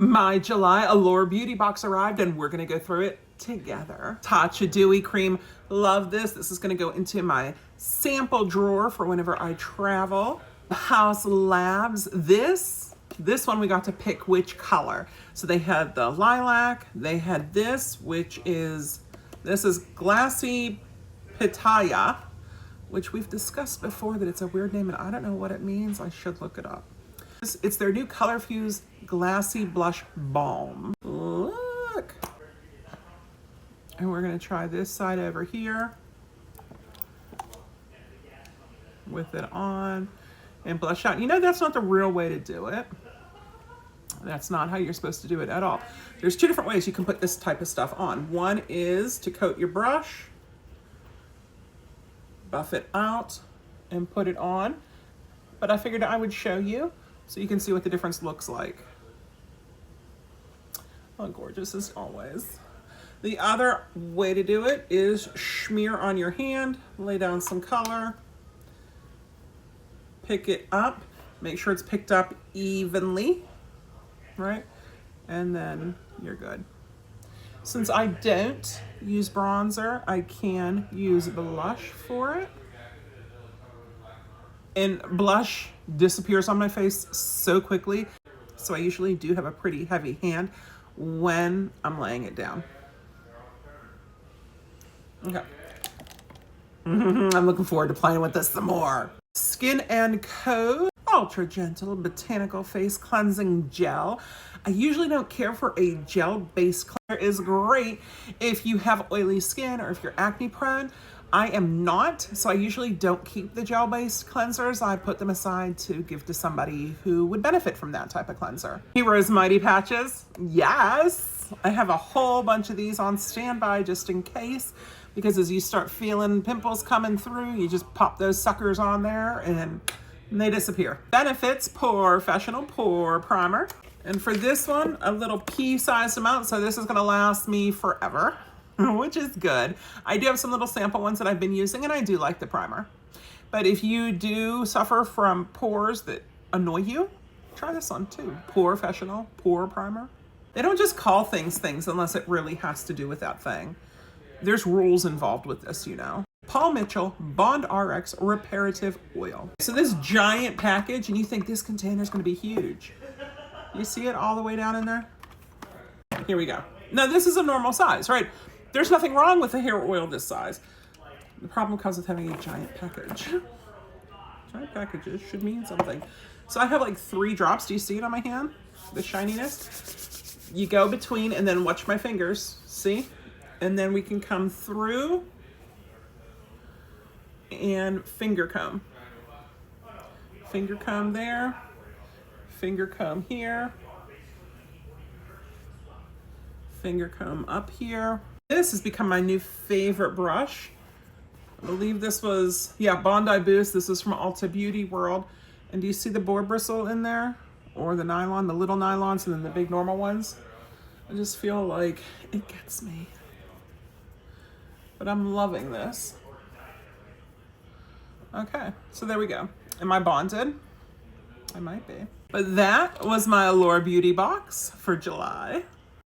My July Allure Beauty Box arrived and we're gonna go through it together. Tatcha Dewy Cream, love this. This is gonna go into my sample drawer for whenever I travel. House Labs, this one we got to pick which color. So they had the lilac, they had this, which is, this is Glassy Pitaya, which we've discussed before that it's a weird name and I don't know what it means. I should look it up. It's their new Color Fuse Glassy Blush Balm. Look. And we're gonna try this side over here with it on and blush out. You know, that's not the real way to do it. That's not how you're supposed to do it at all. There's two different ways you can put this type of stuff on. One is to coat your brush, buff it out, and put it on. But I figured I would show you so you can see what the difference looks like. Oh, gorgeous as always. The other way to do it is smear on your hand, lay down some color, pick it up, make sure it's picked up evenly, right? And then you're good. Since I don't use bronzer, I can use blush for it. And blush disappears on my face so quickly, so I usually do have a pretty heavy hand when I'm laying it down. Okay. I'm looking forward to playing with this some more. Skin & Co. Ultra Gentle Botanical Face Cleansing Gel. I usually don't care for a gel-based cleanser. It is great if you have oily skin or if you're acne prone. I am not, so I usually don't keep the gel-based cleansers. I put them aside to give to somebody who would benefit from that type of cleanser. Heroes Mighty Patches, yes. I have a whole bunch of these on standby just in case, because as you start feeling pimples coming through, you just pop those suckers on there and they disappear. Benefits Professional Pore Primer. And for this one, a little pea-sized amount, so this is gonna last me forever, which is good. I do have some little sample ones that I've been using and I do like the primer. But if you do suffer from pores that annoy you, try this one too. Professional Pore Primer. They don't just call things things unless it really has to do with that thing. There's rules involved with this, you know. Paul Mitchell Bond RX Reparative Oil. So this giant package, and you think this container is gonna be huge. You see it all the way down in there? Here we go. Now this is a normal size, right? There's nothing wrong with a hair oil this size. The problem comes with having a giant package. Giant packages should mean something. So I have like 3 drops. Do you see it on my hand? The shininess? You go between and then watch my fingers. See? And then we can come through and finger comb. Finger comb there. Finger comb here. Finger comb up here. This has become my new favorite brush. I believe this was, yeah, Bondi Boost. This is from Ulta Beauty World. And do you see the boar bristle in there? Or the nylon, the little nylons and then the big normal ones? I just feel like it gets me. But I'm loving this. Okay, so there we go. Am I bonded? I might be. But that was my Allure Beauty Box for July.